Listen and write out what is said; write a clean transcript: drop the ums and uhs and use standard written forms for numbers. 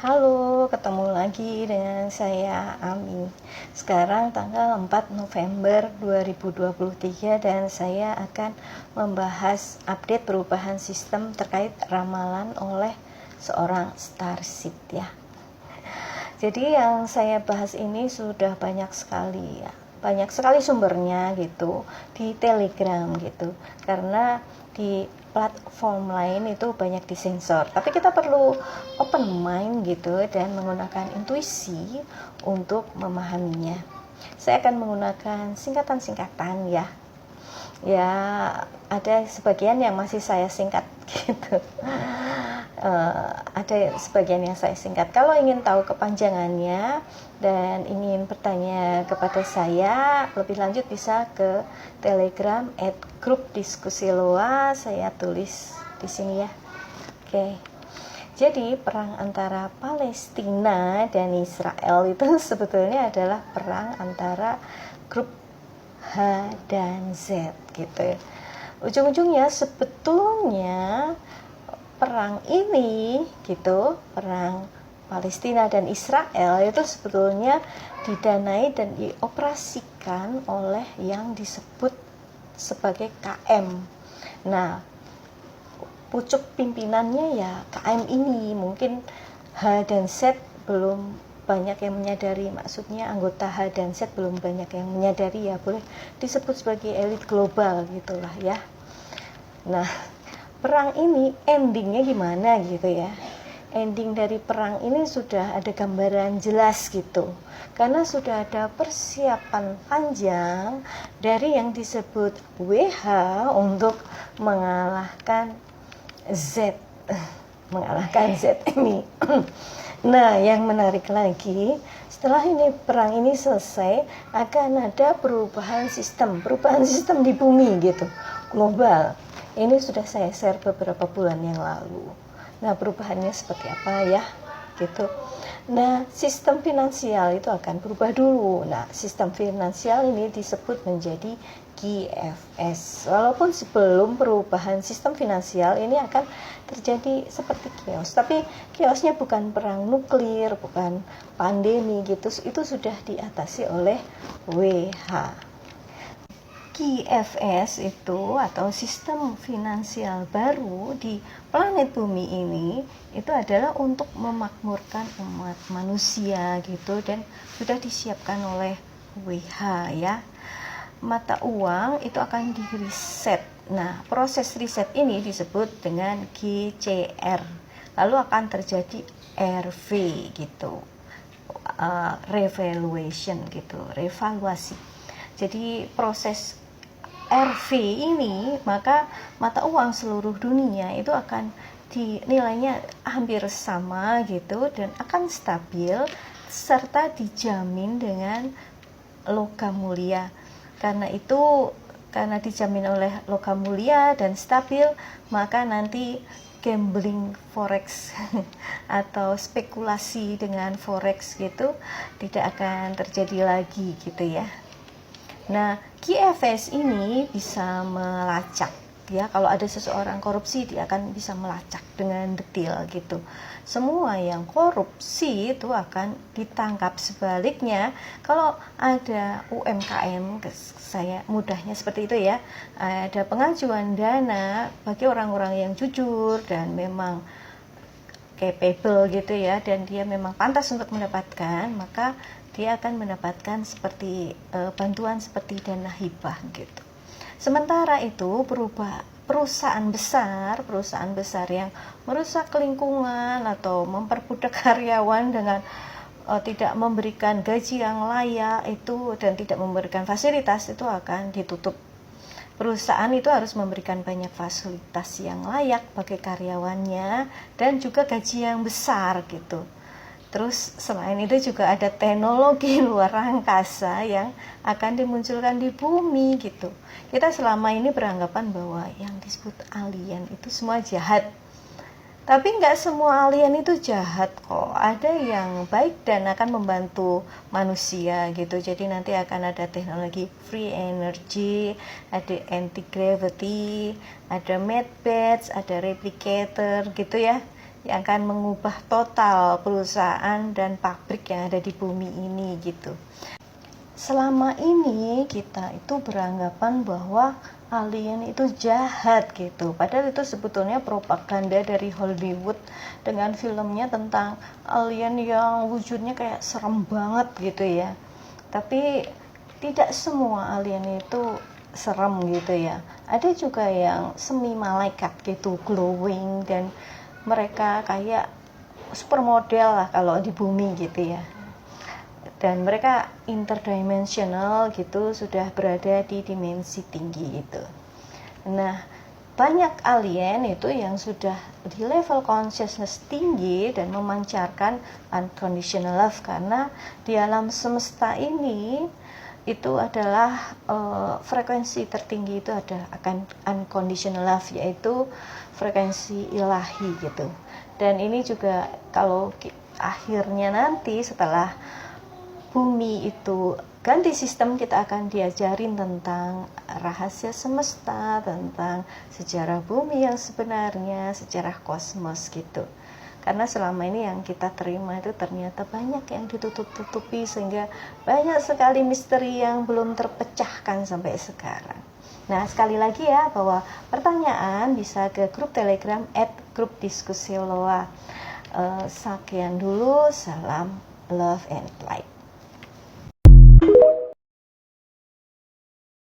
Halo, ketemu lagi dengan saya Ami. Sekarang tanggal 4 November 2023 dan saya akan membahas update perubahan sistem terkait ramalan oleh seorang starseed ya. Jadi yang saya bahas ini sudah banyak sekali ya. Banyak sekali sumbernya gitu di Telegram gitu. Karena di platform lain itu banyak disensor, tapi kita perlu open mind gitu dan menggunakan intuisi untuk memahaminya. Saya akan menggunakan singkatan-singkatan ya, ada sebagian yang masih saya singkat gitu. Ada sebagian yang saya singkat. Kalau ingin tahu kepanjangannya dan ingin bertanya kepada saya lebih lanjut, bisa ke Telegram @grup_diskusi_loa, saya tulis di sini ya. Oke. Jadi perang antara Palestina dan Israel itu sebetulnya adalah perang antara grup H dan Z gitu. Ujung-ujungnya sebetulnya perang ini gitu, perang Palestina dan Israel itu sebetulnya didanai dan dioperasikan oleh yang disebut sebagai KM. Nah, pucuk pimpinannya ya KM ini. Mungkin H dan Z belum banyak yang menyadari, maksudnya anggota H dan Z belum banyak yang menyadari ya, boleh disebut sebagai elit global gitulah ya. Nah, perang ini endingnya gimana gitu ya. Ending dari perang ini sudah ada gambaran jelas gitu, karena sudah ada persiapan panjang dari yang disebut WH untuk mengalahkan Z ini. Nah, yang menarik lagi, setelah ini perang ini selesai, akan ada perubahan sistem di bumi gitu, global. Ini sudah saya share beberapa bulan yang lalu. Nah, perubahannya seperti apa ya? Gitu. Nah, sistem finansial itu akan berubah dulu. Nah, sistem finansial ini disebut menjadi GFS. Walaupun sebelum perubahan sistem finansial ini akan terjadi seperti chaos, tapi chaosnya bukan perang nuklir, bukan pandemi gitu. Itu sudah diatasi oleh WH. GFS itu atau sistem finansial baru di planet bumi ini itu adalah untuk memakmurkan umat manusia gitu, dan sudah disiapkan oleh WH ya. Mata uang itu akan di reset. Nah, proses reset ini disebut dengan GCR. Lalu akan terjadi RV gitu, revaluation gitu, revaluasi. Jadi proses RV ini, maka mata uang seluruh dunia itu akan dinilainya hampir sama gitu dan akan stabil serta dijamin dengan logam mulia. Karena itu, karena dijamin oleh logam mulia dan stabil, maka nanti gambling forex atau spekulasi dengan forex gitu tidak akan terjadi lagi gitu ya. Nah, GFS ini bisa melacak ya, kalau ada seseorang korupsi dia akan bisa melacak dengan detail gitu. Semua yang korupsi itu akan ditangkap. Sebaliknya, kalau ada UMKM, saya mudahnya seperti itu ya, ada pengajuan dana bagi orang-orang yang jujur dan memang capable gitu ya, dan dia memang pantas untuk mendapatkan, maka dia akan mendapatkan seperti bantuan seperti dana hibah gitu. Sementara itu perusahaan besar yang merusak lingkungan atau memperbudak karyawan dengan tidak memberikan gaji yang layak itu dan tidak memberikan fasilitas, itu akan ditutup. Perusahaan itu harus memberikan banyak fasilitas yang layak bagi karyawannya dan juga gaji yang besar gitu. Terus selain itu juga ada teknologi luar angkasa yang akan dimunculkan di bumi gitu. Kita selama ini beranggapan bahwa yang disebut alien itu semua jahat. Tapi nggak semua alien itu jahat kok. Ada yang baik dan akan membantu manusia gitu. Jadi nanti akan ada teknologi free energy, ada anti-gravity, ada medbeds, ada replicator gitu ya. yang akan mengubah total perusahaan dan pabrik yang ada di bumi ini gitu. Selama ini kita itu beranggapan bahwa alien itu jahat gitu, padahal itu sebetulnya propaganda dari Hollywood dengan filmnya tentang alien yang wujudnya kayak serem banget gitu ya. Tapi tidak semua alien itu serem gitu ya, ada juga yang semi malaikat gitu, glowing, dan mereka kayak supermodel lah kalau di bumi gitu ya, dan mereka interdimensional gitu, sudah berada di dimensi tinggi gitu. Nah, banyak alien itu yang sudah di level consciousness tinggi dan memancarkan unconditional love, karena di alam semesta ini itu adalah frekuensi tertinggi itu akan unconditional love, yaitu frekuensi ilahi gitu. Dan ini juga kalau akhirnya nanti setelah bumi itu ganti sistem, kita akan diajarin tentang rahasia semesta, tentang sejarah bumi yang sebenarnya, sejarah kosmos gitu. Karena selama ini yang kita terima itu ternyata banyak yang ditutup-tutupi, sehingga banyak sekali misteri yang belum terpecahkan sampai sekarang. Nah, sekali lagi ya, bahwa pertanyaan bisa ke grup Telegram @grupdiskusioloa. Sekian dulu, salam love and light.